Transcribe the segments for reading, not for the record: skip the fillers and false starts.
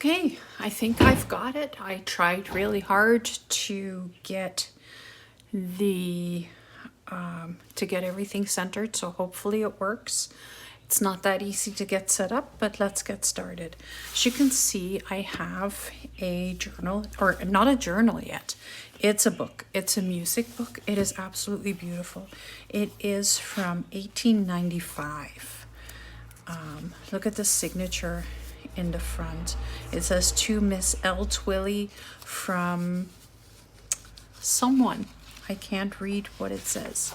Okay, I think I've got it. I tried really hard to get the to get everything centered, so hopefully it works. It's not that easy to get set up, but let's get started. As you can see, I have a journal, or not a journal yet. It's a book. It's a music book. It is absolutely beautiful. It is from 1895. Look at the signature in the front. It says to Miss L. Twilly from someone. I can't read what it says,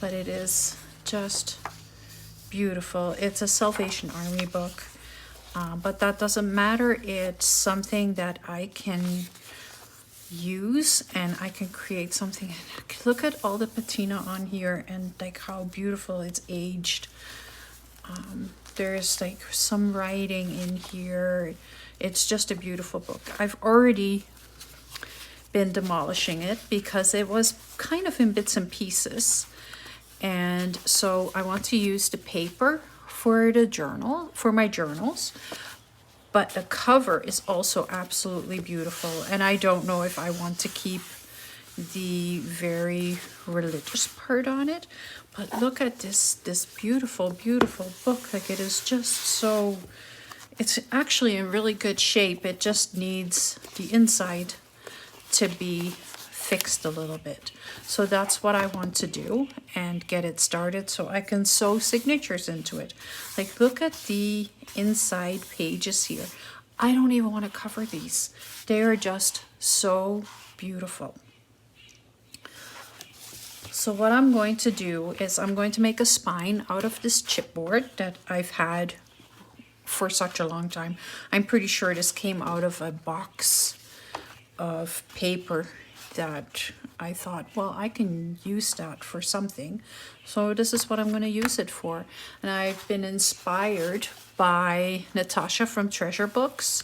but it is just beautiful. It's a Salvation Army book, but that doesn't matter. It's something that I can use and I can create something. Look at all the patina on here and like how beautiful it's aged. There's like some writing in here. It's just a beautiful book. I've already been demolishing it because it was kind of in bits and pieces. And so I want to use the paper for the journal, for my journals. But the cover is also absolutely beautiful. And I don't know if I want to keep the very religious part on it, but look at this beautiful book. Like, it is just so, it's actually in really good shape. It just needs the inside to be fixed a little bit. So that's what I want to do and get it started so I can sew signatures into it. Like, look at the inside pages here. I don't even want to cover these. They are just so beautiful. So what I'm going to do is I'm going to make a spine out of this chipboard that I've had for such a long time. I'm pretty sure this came out of a box of paper that I thought, well, I can use that for something. So this is what I'm going to use it for. And I've been inspired by Natasha from Treasure Books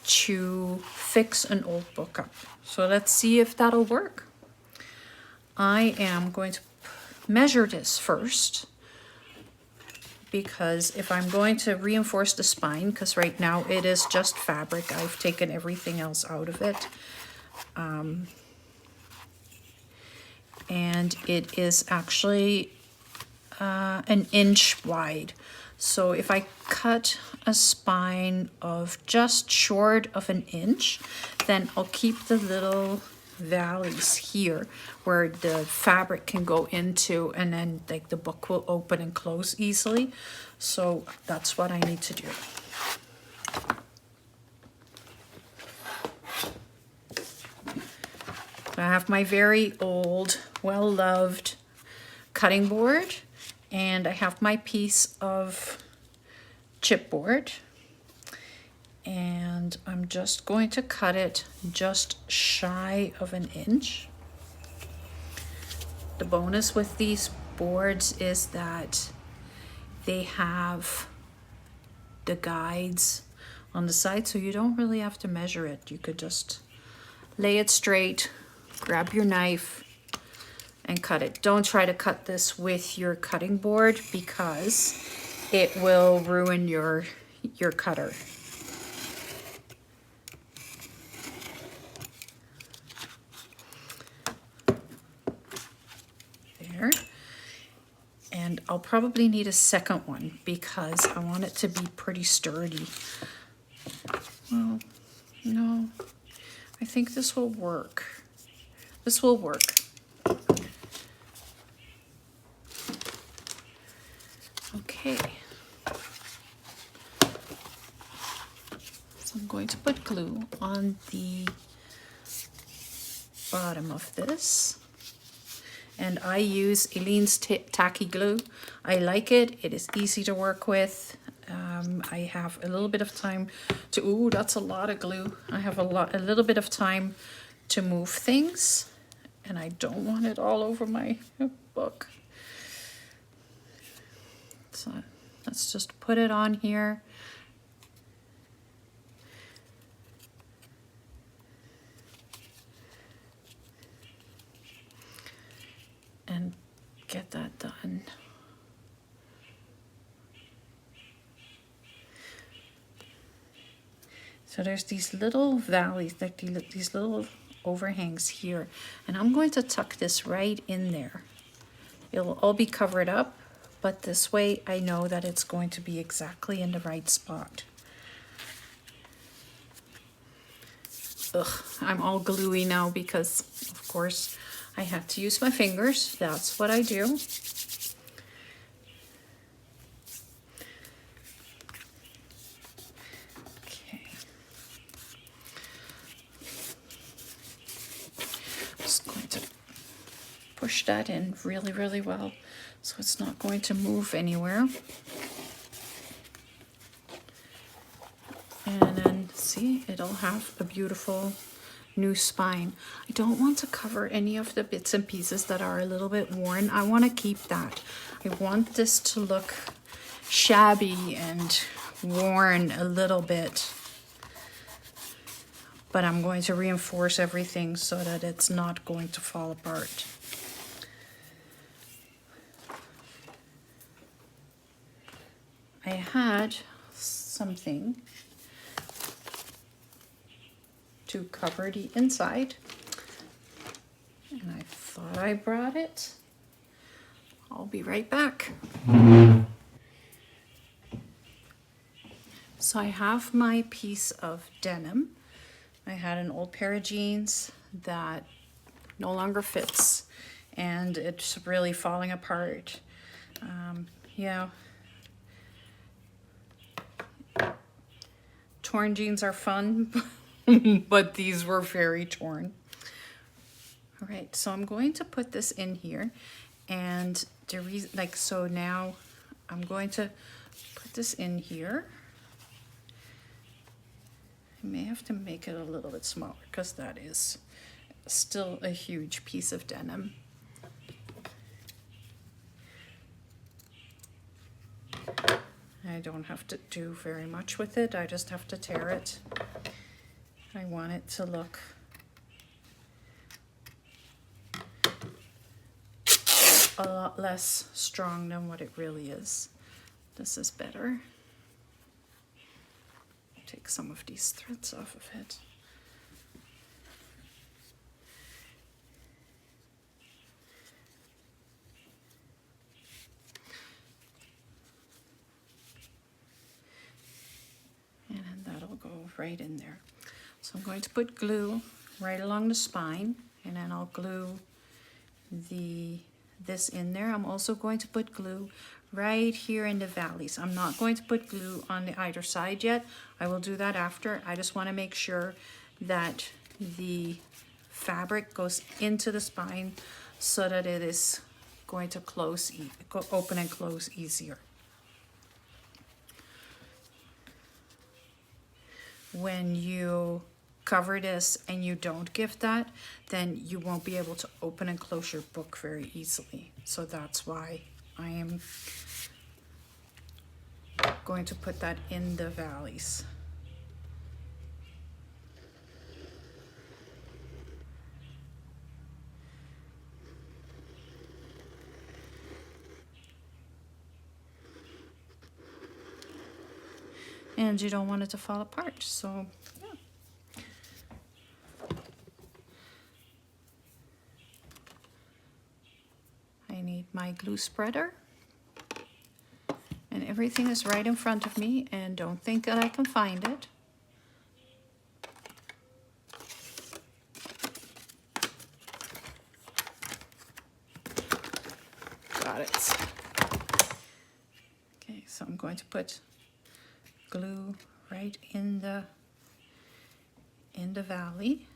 to fix an old book up. So let's see if that'll work. I am going to measure this first, because if I'm going to reinforce the spine, because right now it is just fabric, I've taken everything else out of it. And it is actually an inch wide. So if I cut a spine of just short of an inch, then I'll keep the little valleys here where the fabric can go into, and then like the book will open and close easily. So that's what I need to do. I have my very old, well-loved cutting board, and I have my piece of chipboard, and I'm just going to cut it just shy of an inch. The bonus with these boards is that they have the guides on the side, so you don't really have to measure it. You could just lay it straight, grab your knife, and cut it. Don't try to cut this with your cutting board because it will ruin your cutter. There. And I'll probably need a second one because I want it to be pretty sturdy. Well, no, I think this will work. This will work. Okay. So I'm going to put glue on the bottom of this. And I use Aleene's Tacky Glue. I like it. It is easy to work with. I have a little bit of time to, ooh, that's a lot of glue. I have a little bit of time to move things, and I don't want it all over my book. So let's just put it on here. And get that done. So there's these little valleys, like these little overhangs here. And I'm going to tuck this right in there. It'll all be covered up, but this way I know that it's going to be exactly in the right spot. Ugh, I'm all gluey now because, of course, I have to use my fingers. That's what I do. Okay. Just going to push that in really, really well so it's not going to move anywhere. And then see, it'll have a beautiful new spine. I don't want to cover any of the bits and pieces that are a little bit worn. I want to keep that. I want this to look shabby and worn a little bit. But I'm going to reinforce everything so that it's not going to fall apart. I had something to cover the inside, and I thought I brought it. I'll be right back. So I have my piece of denim. I had an old pair of jeans that no longer fits, and it's really falling apart. Yeah. Torn jeans are fun, but these were very torn. All right, so I'm going to put this in here, and the reason, like, so now I'm going to put this in here. I may have to make it a little bit smaller because that is still a huge piece of denim. I don't have to do very much with it. I just have to tear it. I want it to look a lot less strong than what it really is. This is better. Take some of these threads off of it. And then that'll go right in there. So I'm going to put glue right along the spine, and then I'll glue this in there. I'm also going to put glue right here in the valleys. I'm not going to put glue on the either side yet. I will do that after. I just want to make sure that the fabric goes into the spine so that it is going to open and close easier. When you cover this and you don't give that, then you won't be able to open and close your book very easily. So that's why I am going to put that in the valleys. And you don't want it to fall apart, so yeah. I need my glue spreader. And everything is right in front of me, and don't think that I can find it. Got it. Okay, so I'm going to put glue right in the valley.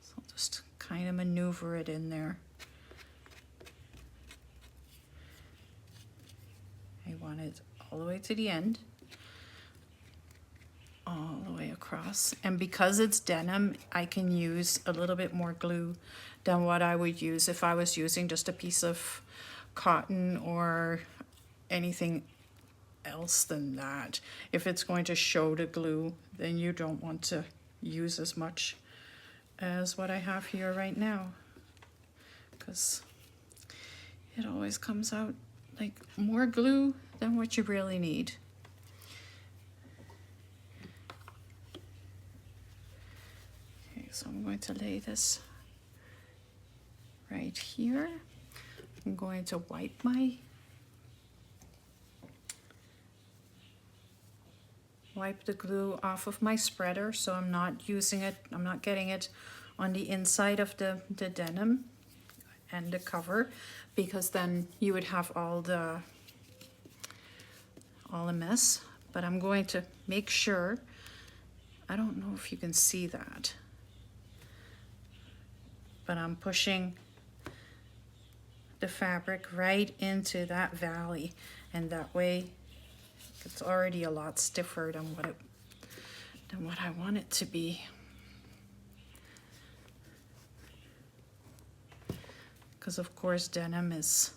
So I'll just kind of maneuver it in there. I want it all the way to the end, all the way across. And because it's denim, I can use a little bit more glue than what I would use if I was using just a piece of cotton or anything else than that. If it's going to show the glue, then you don't want to use as much as what I have here right now, because it always comes out like more glue than what you really need. so I'm going to lay this right here. I'm going to wipe the glue off of my spreader, so I'm not using it, I'm not getting it on the inside of the denim and the cover, because then you would have all the mess. But I'm going to make sure, I don't know if you can see that, but I'm pushing the fabric right into that valley, and that way it's already a lot stiffer than what I want it to be. Because of course denim is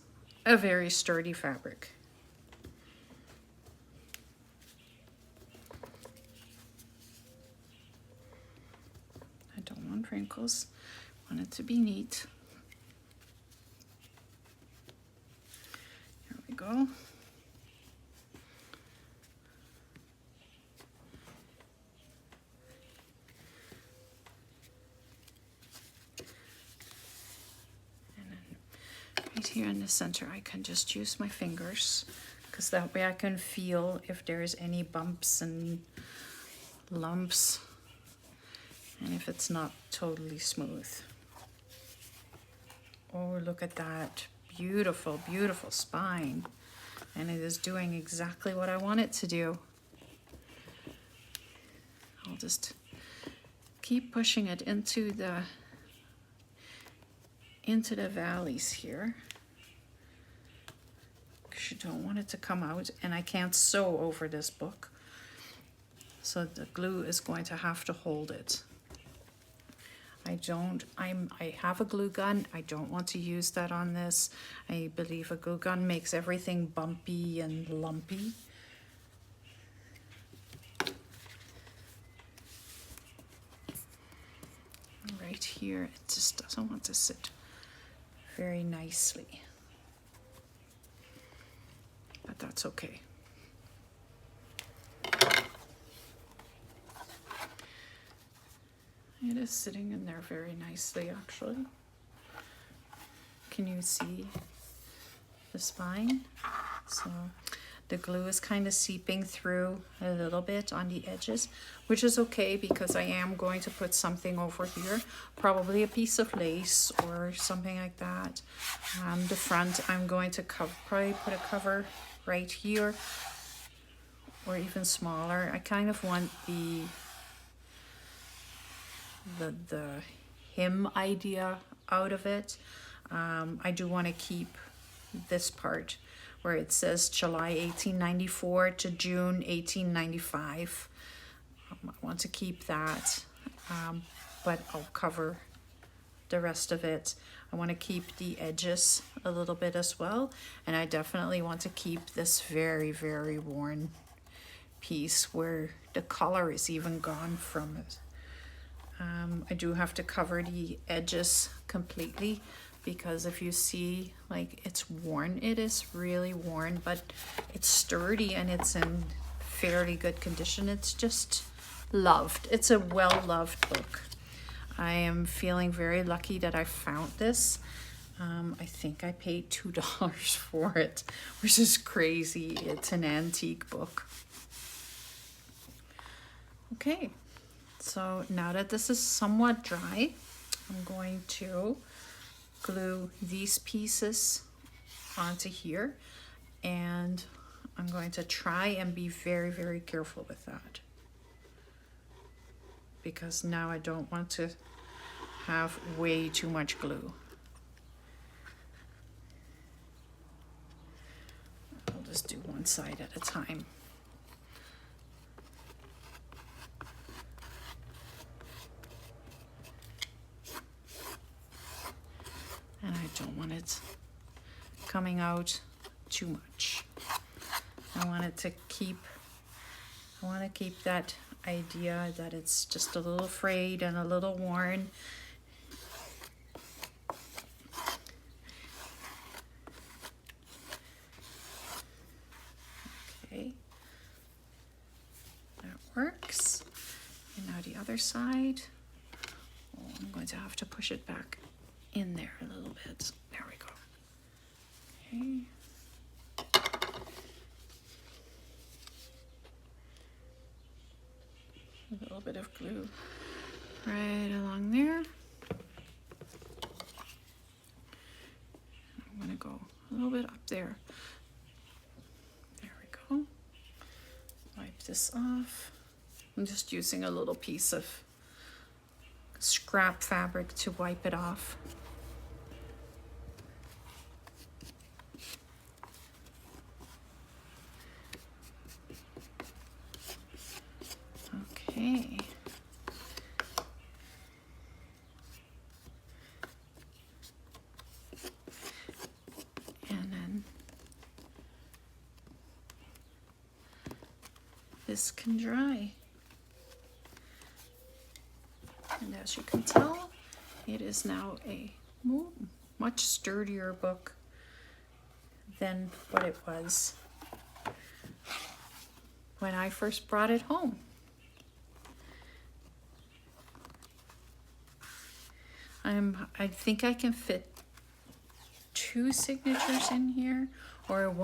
a very sturdy fabric. I don't want wrinkles, I want it to be neat. Here we go. Right here in the center, I can just use my fingers, because that way I can feel if there's any bumps and lumps, and if it's not totally smooth. Oh, look at that. Beautiful, beautiful spine. And it is doing exactly what I want it to do. I'll just keep pushing it into the valleys here, because you don't want it to come out, and I can't sew over this book, so the glue is going to have to hold it. I have a glue gun. I don't want to use that on this. I believe a glue gun makes everything bumpy and lumpy. Right here, it just doesn't want to sit very nicely, but that's okay. It is sitting in there very nicely, actually. Can you see the spine? So the glue is kind of seeping through a little bit on the edges, which is okay, because I am going to put something over here, probably a piece of lace or something like that. The front, I'm going to probably put a cover right here, or even smaller. I kind of want the hem idea out of it. I do want to keep this part where it says July 1894 to June 1895. I want to keep that, but I'll cover the rest of it. I want to keep the edges a little bit as well, and I definitely want to keep this very, very worn piece where the color is even gone from it. I do have to cover the edges completely, because if you see, like, it's worn, it is really worn, but it's sturdy and it's in fairly good condition. It's just loved. It's a well-loved book. I am feeling very lucky that I found this. I think I paid $2 for it, which is crazy. It's an antique book. Okay, so now that this is somewhat dry, I'm going to glue these pieces onto here, and I'm going to try and be very, very careful with that, because now I don't want to have way too much glue. I'll just do one side at a time. And I don't want it coming out too much. I want to keep that idea that it's just a little frayed and a little worn. Okay, that works. And now the other side. I'm going to have to push it back in there a little bit. There we go. Okay. A little bit of glue right along there. I'm going to go a little bit up there. There we go. Wipe this off. I'm just using a little piece of scrap fabric to wipe it off. Okay. And then this can dry. And as you can tell, it is now a much sturdier book than what it was when I first brought it home. I think I can fit 2 signatures in here, or one.